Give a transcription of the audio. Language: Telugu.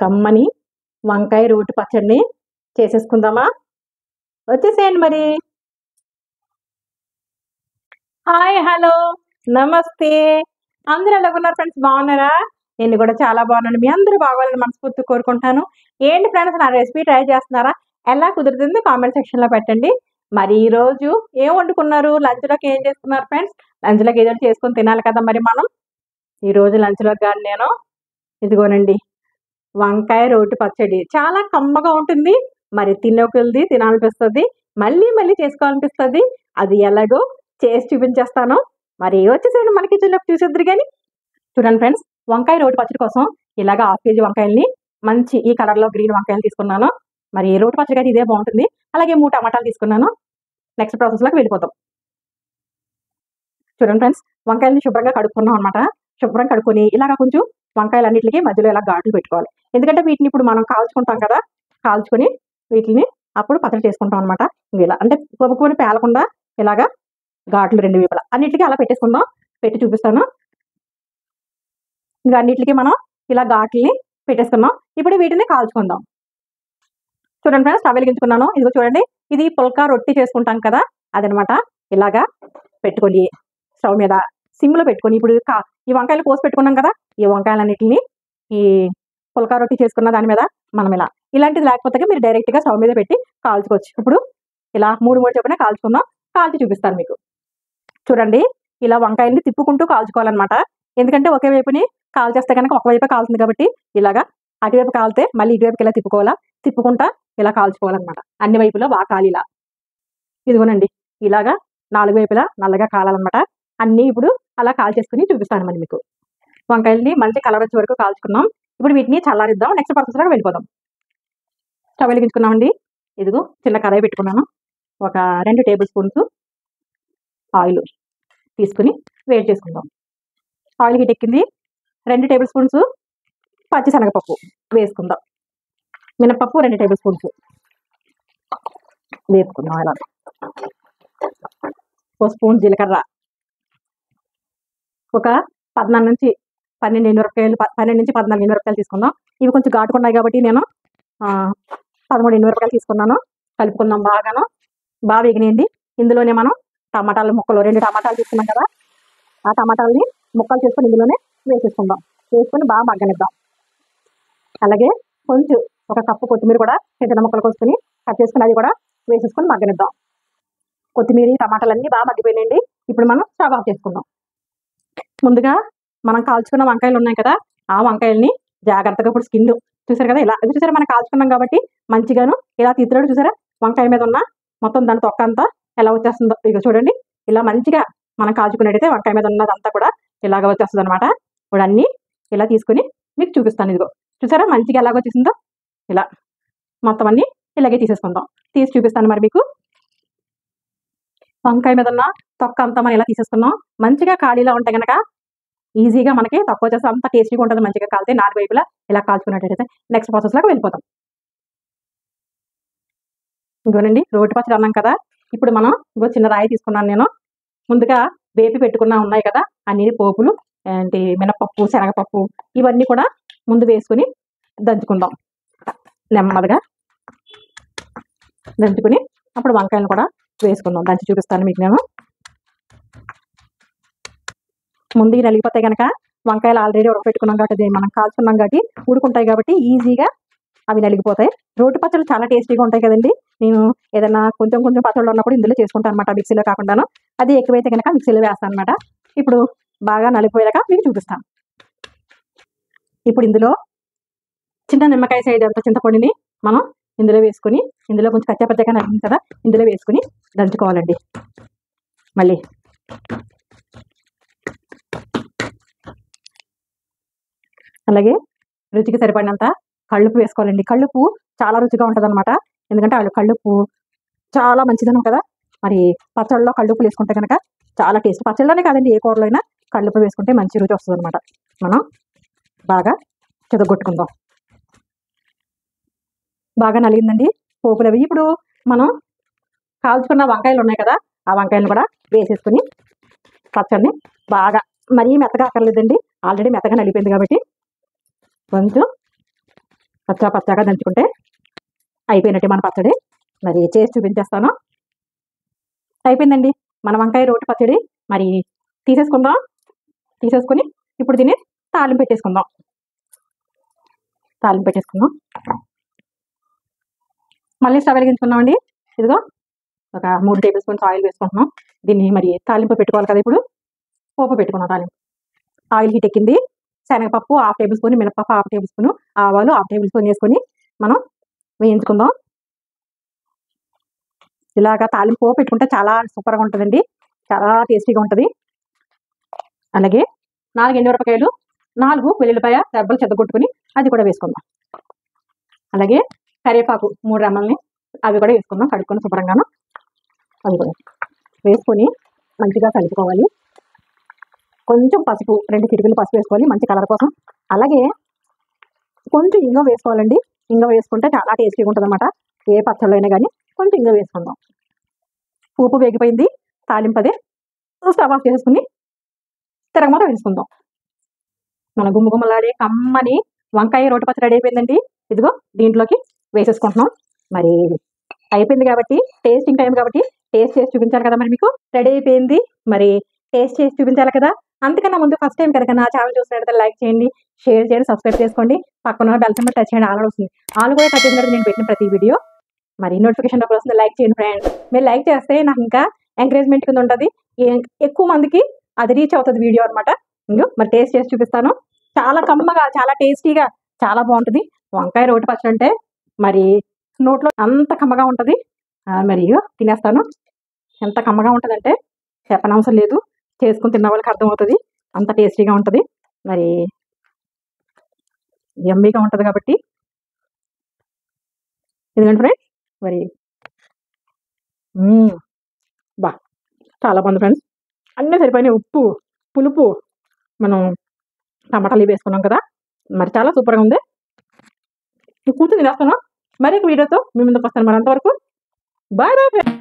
కమ్మని వంకాయ రోటి పచ్చడిని చేసేసుకుందామా? వచ్చేసేయండి మరి. హాయ్, హలో, నమస్తే. అందరూ ఎలాగున్నారు ఫ్రెండ్స్? బాగున్నారా? నేను కూడా చాలా బాగున్నాను. మీ అందరూ బాగోవాలని మనస్ఫూర్తిగా కోరుకుంటాను. ఏంటి ఫ్రెండ్స్, నా రెసిపీ ట్రై చేస్తున్నారా? ఎలా కుదురుతుంది కామెంట్ సెక్షన్లో పెట్టండి. మరి ఈరోజు ఏం వండుకున్నారు? లంచ్లోకి ఏం చేస్తున్నారు ఫ్రెండ్స్? లంచ్లోకి ఏదో చేసుకొని తినాలి కదా మరి మనం. ఈరోజు లంచ్లోకి కానీ నేను ఇదిగోనండి వంకాయ రోటి పచ్చడి చాలా కమ్మగా ఉంటుంది. మరి తినొకరిది తినాలనిపిస్తుంది, మళ్ళీ మళ్ళీ చేసుకోవాలనిపిస్తుంది. అది ఎలాగో చేసి చూపించేస్తాను. మరి వచ్చేసేయండి మన కిచెన్లోకి, చూసేద్దరు కానీ. చూడండి ఫ్రెండ్స్, వంకాయ రోటి పచ్చడి కోసం ఇలాగ 1/2 kg వంకాయల్ని మంచి ఈ కలర్లో గ్రీన్ వంకాయలు తీసుకున్నాను. మరి రోటి పచ్చడి అయితే ఇదే బాగుంటుంది. అలాగే 3 టమాటాలు తీసుకున్నాను. నెక్స్ట్ ప్రాసెస్లోకి వెళ్ళిపోతాం. చూడండి ఫ్రెండ్స్, వంకాయలని శుభ్రంగా కడుక్కున్నాం అనమాట. శుభ్రం కడుక్కొని ఇలాగ కొంచెం వంకాయలన్నింటికి మధ్యలో ఇలా ఘాట్లు పెట్టుకోవాలి. ఎందుకంటే వీటిని ఇప్పుడు మనం కాల్చుకుంటాం కదా, కాల్చుకొని వీటిని అప్పుడు పచ్చడి చేసుకుంటాం అనమాట. ఇలా అంటే కొబ్బరి పేలకుండా ఇలాగా ఘాట్లు 2 వైపులా అన్నిటికీ అలా పెట్టేసుకుందాం. పెట్టి చూపిస్తాను. ఇంకా అన్నిటికీ మనం ఇలా ఘాట్లని పెట్టేసుకున్నాం. ఇప్పుడు వీటిని కాల్చుకుందాం. చూడండి ఫ్రెండ్స్, స్టవ్ వెలిగించుకున్నాను. ఇదిగో చూడండి, ఇది పుల్కా రొట్టి చేసుకుంటాం కదా అదనమాట. ఇలాగా పెట్టుకొని స్టవ్ మీద సిమ్లో పెట్టుకొని ఇప్పుడు ఈ వంకాయలు కోసి పెట్టుకున్నాం కదా, ఈ వంకాయలన్నిటిని ఈ పుల్కా రొట్టి చేసుకున్న దాని మీద మనం ఇలాంటిది లేకపోతే మీరు డైరెక్ట్గా స్టవ్ మీద పెట్టి కాల్చుకోవచ్చు. ఇప్పుడు ఇలా 3 చొప్పున కాల్చుకుందాం. కాల్చి చూపిస్తాను మీకు. చూడండి, ఇలా వంకాయల్ని తిప్పుకుంటూ కాల్చుకోవాలన్నమాట. ఎందుకంటే ఒకే వైపుని కాల్చేస్తే కనుక ఒకవైపే కాలుతుంది కాబట్టి ఇలాగా అటువైపు కాలితే మళ్ళీ ఇటువైపుకి ఇలా తిప్పుకోవాలా, తిప్పుకుంటా ఇలా కాల్చుకోవాలన్నమాట. అన్ని వైపులో బాగా కాలిలా. ఇదిగోనండి, ఇలాగా 4 వైపులా నల్లగా కాలాలన్నమాట. అన్నీ ఇప్పుడు అలా కాల్చేసుకుని చూపిస్తాను మరి మీకు. వంకాయల్ని మంచి కలర్ వచ్చే వరకు కాల్చుకున్నాం. ఇప్పుడు వీటిని చల్లారిద్దాం. నెక్స్ట్ ప్రాసెస్లో వెళ్ళిపోదాం. స్టవ్ వెలిగించుకున్నామండి. ఇదిగో చిన్న కడాయి పెట్టుకున్నాను. ఒక 2 టేబుల్ స్పూన్స్ ఆయిల్ తీసుకుని వేడి చేసుకుందాం. ఆయిల్ హీట్ ఎక్కింది. 2 టేబుల్ స్పూన్స్ పచ్చిశనగపప్పు వేసుకుందాం. మినపప్పు 2 టేబుల్ స్పూన్స్ వేసుకుందాం. అలా 1 స్పూన్ జీలకర్ర, ఒక 12 నుంచి 12 ఎండుమిరపకాయలు, 12 నుంచి 14 ఎండుమిరపకాయలు తీసుకుందాం. ఇవి కొంచెం ఘాటుకున్నాయి కాబట్టి నేను 13 ఎండుమిరపకాయలు తీసుకున్నాను. కలుపుకుందాం. బాగా వేగినాయండి. ఇందులోనే మనం టమాటాలు ముక్కలు 2 టమాటాలు తీసుకున్నాం కదా, ఆ టమాటాలని ముక్కలు చేసుకొని ఇందులోనే వేసేసుకుందాం. వేసుకొని బాగా మగ్గనిద్దాం. అలాగే కొంచెం ఒక కప్పు కొత్తిమీర కూడా చిన్న ముక్కలు కోసుకొని కట్ చేసుకుని అది కూడా వేసేసుకొని మగ్గనిద్దాం. కొత్తిమీర టమాటాలన్నీ బాగా మగ్గిపోయినాయండి. ఇప్పుడు మనం స్టవ్ ఆఫ్ చేసుకుందాం. ముందుగా మనం కాల్చుకున్న వంకాయలు ఉన్నాయి కదా, ఆ వంకాయల్ని జాగ్రత్తగా ఇప్పుడు స్కిన్ చూసారు కదా, ఇలా ఇది చూసారా మనం కాల్చుకున్నాం కాబట్టి మంచిగాను ఇలా తీస్తున్నాడు. చూసారా వంకాయ మీద ఉన్న మొత్తం దాని తొక్క అంతా ఎలా వచ్చేస్తుందో. ఇక చూడండి, ఇలా మంచిగా మనం కాల్చుకున్నట్టయితే వంకాయ మీద ఉన్నదంతా కూడా ఇలాగ వచ్చేస్తుంది అనమాట. ఇప్పుడు అన్నీ ఇలా తీసుకుని మీకు చూపిస్తాను. ఇదిగో చూసారా మంచిగా ఎలాగ వచ్చేసిందో. ఇలా మొత్తం అన్నీ ఇలాగే తీసేసుకుందాం. తీసి చూపిస్తాను మరి మీకు. వంకాయ మీద ఉన్న తొక్క అంతా మనం ఇలా తీసేసుకున్నాం. మంచిగా ఖాళీలో ఉంటే కనుక ఈజీగా మనకి తక్కువ వచ్చేసి అంత టేస్టీగా ఉంటుంది. మంచిగా కాలితే 4 వైపులా ఇలా కాల్చుకున్నట్టయితే నెక్స్ట్ ప్రాసెస్లోకి వెళ్ళిపోతాం. ఇంకోనండి, రోటి పచ్చడి అన్నాం కదా, ఇప్పుడు మనం ఇంకో చిన్న రాయి తీసుకున్నాను నేను. ముందుగా వేపి పెట్టుకున్నా ఉన్నాయి కదా అన్ని పోపులు, ఏంటి మినపప్పు, శనగపప్పు ఇవన్నీ కూడా ముందు వేసుకుని దంచుకుందాం. నెమ్మదిగా దంచుకుని అప్పుడు వంకాయలు కూడా వేసుకుందాం. దంచి చూపిస్తాను మీకు నేను. ముందు నలిగిపోతాయి కనుక వంకాయలు ఆల్రెడీ ఉడకపెట్టుకున్నాం కాబట్టి మనం కాల్చుకున్నాం కాబట్టి ఉడుకుంటాయి కాబట్టి ఈజీగా అవి నలిగిపోతాయి. రోటి పచ్చళ్ళు చాలా టేస్టీగా ఉంటాయి కదండి. నేను ఏదైనా కొంచెం పచ్చళ్ళు ఉన్నప్పుడు ఇందులో చేసుకుంటాను అనమాట, మిక్సీలో కాకుండాను. అది ఎక్కువైతే కనుక మిక్సీలో వేస్తాను అనమాట. ఇప్పుడు బాగా నలిగిపోయాక మీకు చూపిస్తాను. ఇప్పుడు ఇందులో చిన్న నిమ్మకాయ సైజ్ అంత చింతపండుని మనం ఇందులో వేసుకుని, ఇందులో కొంచెం కచ్చాపచ్చగా నలిగింది కదా ఇందులో వేసుకుని దంచుకోవాలండి. మళ్ళీ అలాగే రుచికి సరిపడినంత కళ్ళుప్పు వేసుకోవాలండి. కళ్ళుప్పు చాలా రుచిగా ఉంటుంది అనమాట. ఎందుకంటే కళ్ళుప్పు చాలా మంచిదనం కదా. మరి పచ్చళ్ళలో కళ్ళుప్పు వేసుకుంటే కనుక చాలా టేస్ట్. పచ్చళ్ళలోనే కాదండి, ఏ కూరలో అయినా కళ్ళుప్పు వేసుకుంటే మంచి రుచి వస్తుంది అనమాట. మనం బాగా చెదగొట్టుకుందాం. బాగా నలిగిందండి పోపులు అవి. ఇప్పుడు మనం కాల్చుకున్న వంకాయలు ఉన్నాయి కదా, ఆ వంకాయలను కూడా వేసేసుకుని పచ్చడిని బాగా మరీ మెత్తగా అక్కర్లేదండి, ఆల్రెడీ మెత్తగా నలిపోయింది కాబట్టి కొంచెం పచ్చగా పచ్చగా దంచుకుంటే అయిపోయినట్టే మన పచ్చడి. మరి చేసి చూపించేస్తాను. అయిపోయిందండి మన వంకాయ రోటి పచ్చడి. మరి తీసేసుకుందాం. తీసేసుకొని ఇప్పుడు దీన్ని తాలింపు పెట్టేసుకుందాం. మళ్ళీ స్టవ్ వెలిగించుకుందామండి. ఇదిగో ఒక 3 టేబుల్ స్పూన్స్ ఆయిల్ వేసుకుంటున్నాం. దీన్ని మరి తాలింపు పెట్టుకోవాలి కదా. ఇప్పుడు పోపు పెట్టుకున్నాం. తాలింపు ఆయిల్ హీట్ ఎక్కింది. శనగపప్పు 1/2 టేబుల్ స్పూన్, మినపప్పు 1/2 టేబుల్ స్పూన్, ఆవాలు 1/2 టేబుల్ స్పూన్ వేసుకొని మనం వేయించుకుందాం. ఇలాగా తాలింపు పెట్టుకుంటే చాలా సూపర్గా ఉంటుందండి. చాలా టేస్టీగా ఉంటుంది. అలాగే 4 ఎండుమిరపకాయలు, 4 వెల్లుల్లిపాయ రెబ్బలు చెద్దగొట్టుకుని అది కూడా వేసుకుందాం. అలాగే కరివేపాకు 3 రెమ్మల్ని అవి కూడా వేసుకుందాం. కడుక్కొని శుభ్రంగాను అవి కూడా వేసుకొని మంచిగా కలుపుకోవాలి. కొంచెం పసుపు, 2 చిటికలు పసుపు వేసుకోవాలి మంచి కలర్ కోసం. అలాగే కొంచెం ఇంగువ వేసుకోవాలండి. ఇంగువ వేసుకుంటే చాలా టేస్టీగా ఉంటుంది అన్నమాట. ఏ పచ్చళ్ళు అయినా కానీ కొంచెం ఇంగువ వేసుకుందాం. ఉప్పు వేగిపోయింది. తాలింపదే స్టవ్ ఆఫ్ చేసుకుని తిరగమాత వేసుకుందాం. మన గుమ్మగుమ్మలాడే కమ్మని వంకాయ రోటి పచ్చడి రెడీ అయిపోయిందండి. ఇదిగో దీంట్లోకి వేసేసుకుంటున్నాం. మరి అయిపోయింది కాబట్టి టేస్టింగ్ టైం కాబట్టి టేస్ట్ చేసి చూపించాలి కదా. మరి మీకు రెడీ అయిపోయింది. మరి టేస్ట్ చేసి చూపించాలి కదా. అంతకన్నా ముందు ఫస్ట్ టైం కనుక నా ఛానల్ చూసినట్లయితే లైక్ చేయండి, షేర్ చేయండి, సబ్స్క్రైబ్ చేసుకోండి. పక్కన బెల్ సింబల్ టచ్ చేయండి. ఆల్ వస్తుంది. ఆల్ కూడా టచ్ చేసినట్టు నేను పెట్టిన ప్రతి వీడియో మరి నోటిఫికేషన్ వస్తుంది. లైక్ చేయండి ఫ్రెండ్స్. మీరు లైక్ చేస్తే నాకు ఇంకా ఎంకరేజ్మెంట్ కింద ఉంటుంది. ఎక్కువ మందికి అది రీచ్ అవుతుంది వీడియో అనమాట. ఇంకో మరి టేస్ట్ చేసి చూపిస్తాను. చాలా కమ్మగా, చాలా టేస్టీగా, చాలా బాగుంటుంది. వంకాయ రోటి పచ్చడి అంటే మరి నోట్లో అంత కమ్మగా ఉంటుంది. మరి తినేస్తాను. ఎంత కమ్మగా ఉంటుందంటే చెప్పనవసరం లేదు. చేసుకుని తిన్న వాళ్ళకి అర్థమవుతుంది. అంత టేస్టీగా ఉంటుంది. మరి యమ్మీగా ఉంటుంది కాబట్టి ఎందుకంటే ఫ్రెండ్స్ మరి బా చాలా బాగుంది ఫ్రెండ్స్. అన్నీ సరిపోయినాయి. ఉప్పు, పులుపు, మనం టమాటాలు వేసుకున్నాం కదా. మరి చాలా సూపర్గా ఉంది. కూర్చొని తినేస్తాను. మరి ఒక వీడియోతో మీ ముందుకు వస్తాను. మరి అంతవరకు బాయ్ బాయ్ ఫ్రెండ్స్.